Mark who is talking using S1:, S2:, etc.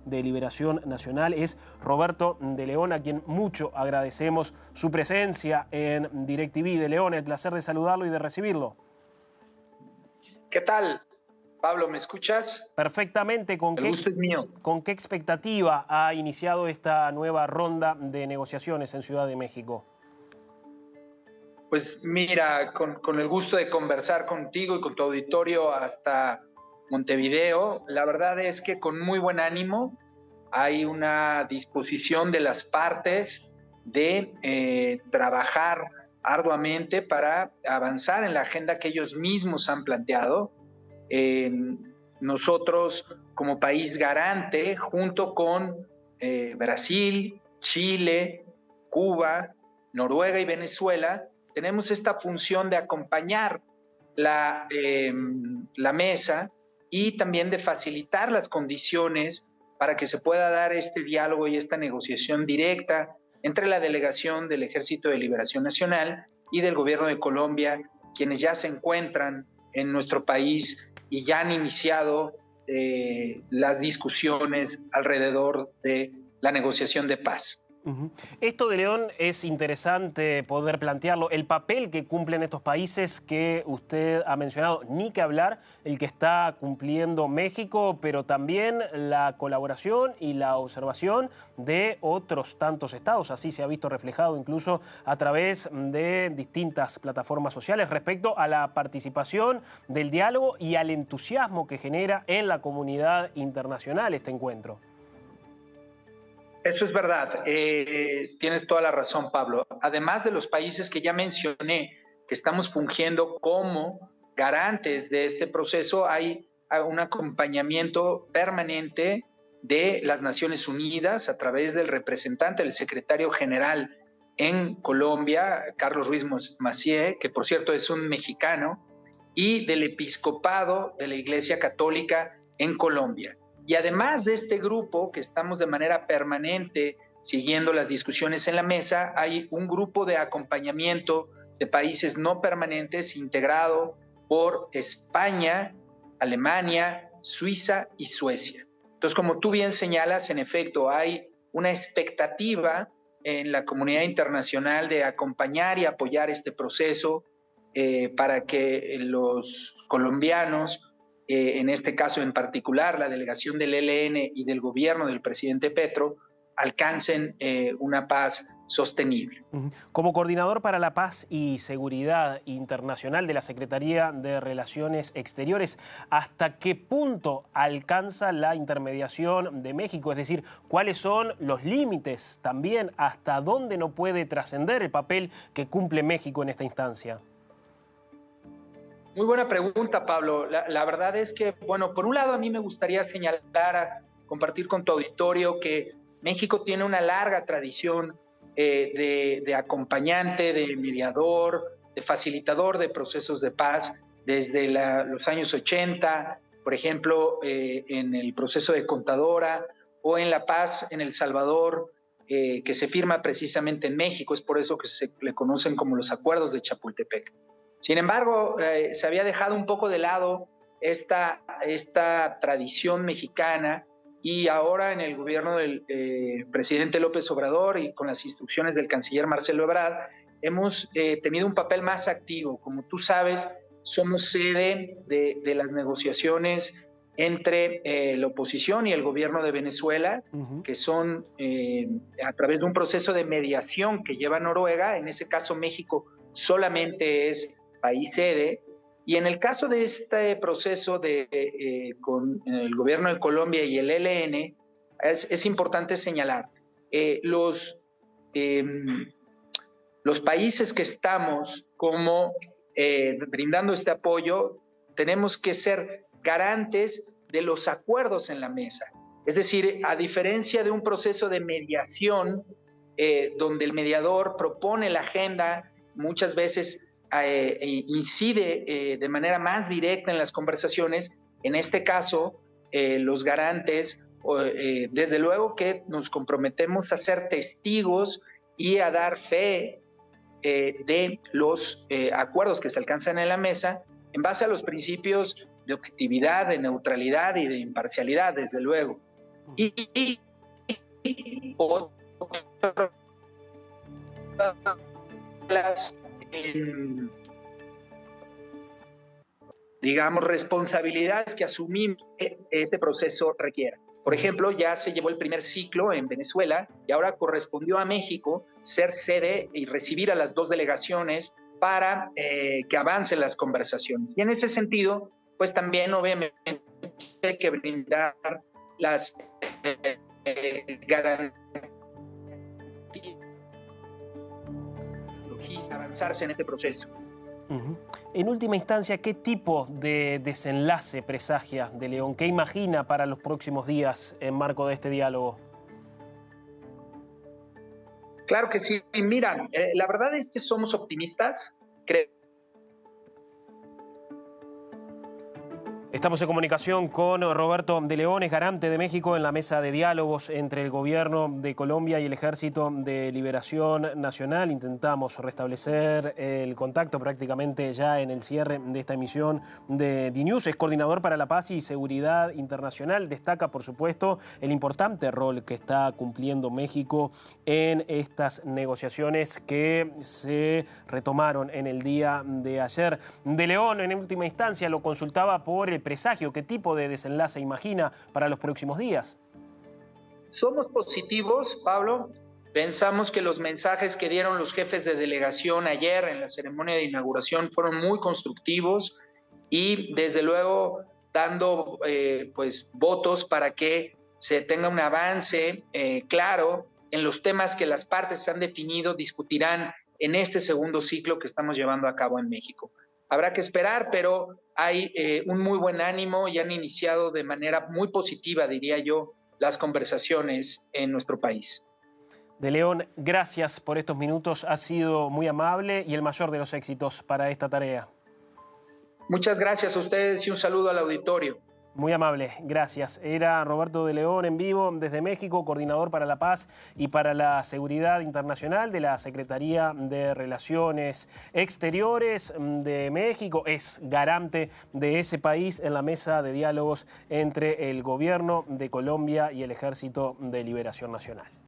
S1: de Liberación Nacional es Roberto de León, a quien mucho agradecemos su presencia en DirecTV de León. El placer de saludarlo y de recibirlo.
S2: ¿Qué tal, Pablo? ¿Me escuchas?
S1: Perfectamente.
S2: El gusto es mío.
S1: ¿Con qué expectativa ha iniciado esta nueva ronda de negociaciones en Ciudad de México?
S2: Pues mira, con el gusto de conversar contigo y con tu auditorio hasta Montevideo, la verdad es que con muy buen ánimo hay una disposición de las partes de trabajar arduamente para avanzar en la agenda que ellos mismos han planteado. Nosotros, como país garante, junto con Brasil, Chile, Cuba, Noruega y Venezuela, tenemos esta función de acompañar la mesa y también de facilitar las condiciones para que se pueda dar este diálogo y esta negociación directa entre la delegación del Ejército de Liberación Nacional y del gobierno de Colombia, quienes ya se encuentran en nuestro país y ya han iniciado las discusiones alrededor de la negociación de paz.
S1: Esto de León es interesante poder plantearlo. El papel que cumplen estos países que usted ha mencionado, ni que hablar, el que está cumpliendo México, pero también la colaboración y la observación de otros tantos estados. Así se ha visto reflejado incluso a través de distintas plataformas sociales respecto a la participación del diálogo y al entusiasmo que genera en la comunidad internacional este encuentro.
S2: Eso es verdad, tienes toda la razón, Pablo. Además de los países que ya mencioné, que estamos fungiendo como garantes de este proceso, hay un acompañamiento permanente de las Naciones Unidas a través del representante, el secretario general en Colombia, Carlos Ruiz Massieu, que por cierto es un mexicano, y del episcopado de la Iglesia Católica en Colombia. Y además de este grupo, que estamos de manera permanente siguiendo las discusiones en la mesa, hay un grupo de acompañamiento de países no permanentes integrado por España, Alemania, Suiza y Suecia. Entonces, como tú bien señalas, en efecto, hay una expectativa en la comunidad internacional de acompañar y apoyar este proceso para que los colombianos, en este caso en particular, la delegación del ELN y del gobierno del presidente Petro, alcancen una paz sostenible.
S1: Como coordinador para la paz y seguridad internacional de la Secretaría de Relaciones Exteriores, ¿hasta qué punto alcanza la intermediación de México? Es decir, ¿cuáles son los límites también? ¿Hasta dónde no puede trascender el papel que cumple México en esta instancia?
S2: Muy buena pregunta, Pablo. La verdad es que, bueno, por un lado a mí me gustaría señalar, compartir con tu auditorio que México tiene una larga tradición de acompañante, de mediador, de facilitador de procesos de paz desde los años 80, por ejemplo, en el proceso de Contadora o en la paz en El Salvador, que se firma precisamente en México. Es por eso que se le conocen como los acuerdos de Chapultepec. Sin embargo, se había dejado un poco de lado esta tradición mexicana y ahora en el gobierno del presidente López Obrador y con las instrucciones del canciller Marcelo Ebrard hemos tenido un papel más activo. Como tú sabes, somos sede de las negociaciones entre la oposición y el gobierno de Venezuela, que son a través de un proceso de mediación que lleva Noruega. En ese caso, México solamente es país sede, y en el caso de este proceso con el gobierno de Colombia y el ELN, es importante señalar, los países que estamos como brindando este apoyo, tenemos que ser garantes de los acuerdos en la mesa. Es decir, a diferencia de un proceso de mediación, donde el mediador propone la agenda, muchas veces incide de manera más directa en las conversaciones. En este caso, los garantes, desde luego que nos comprometemos a ser testigos y a dar fe de los acuerdos que se alcanzan en la mesa en base a los principios de objetividad, de neutralidad y de imparcialidad, desde luego. y otras, digamos, responsabilidades que asumimos que este proceso requiere. Por ejemplo, ya se llevó el primer ciclo en Venezuela y ahora correspondió a México ser sede y recibir a las dos delegaciones para que avancen las conversaciones. Y en ese sentido, pues también obviamente hay que brindar las garantías, avanzarse en este proceso.
S1: En última instancia, ¿qué tipo de desenlace presagia de León? ¿Qué imagina para los próximos días en marco de este diálogo?
S2: Claro que sí. Mira, la verdad es que somos optimistas.
S1: Estamos en comunicación con Roberto de León, es garante de México en la mesa de diálogos entre el gobierno de Colombia y el Ejército de Liberación Nacional. Intentamos restablecer el contacto prácticamente ya en el cierre de esta emisión de DNews. Es coordinador para la paz y seguridad internacional. Destaca, por supuesto, el importante rol que está cumpliendo México en estas negociaciones que se retomaron en el día de ayer. De León, en última instancia, lo consultaba por el presagio. ¿Qué tipo de desenlace imagina para los próximos días?
S2: Somos positivos, Pablo. Pensamos que los mensajes que dieron los jefes de delegación ayer en la ceremonia de inauguración fueron muy constructivos y desde luego dando pues votos para que se tenga un avance claro en los temas que las partes han definido, discutirán en este segundo ciclo que estamos llevando a cabo en México. Habrá que esperar, pero hay un muy buen ánimo y han iniciado de manera muy positiva, diría yo, las conversaciones en nuestro país.
S1: De León, gracias por estos minutos. Ha sido muy amable y el mayor de los éxitos para esta tarea.
S2: Muchas gracias a ustedes y un saludo al auditorio.
S1: Muy amable, gracias. Era Roberto de León en vivo desde México, coordinador para la paz y para la seguridad internacional de la Secretaría de Relaciones Exteriores de México. Es garante de ese país en la mesa de diálogos entre el gobierno de Colombia y el Ejército de Liberación Nacional.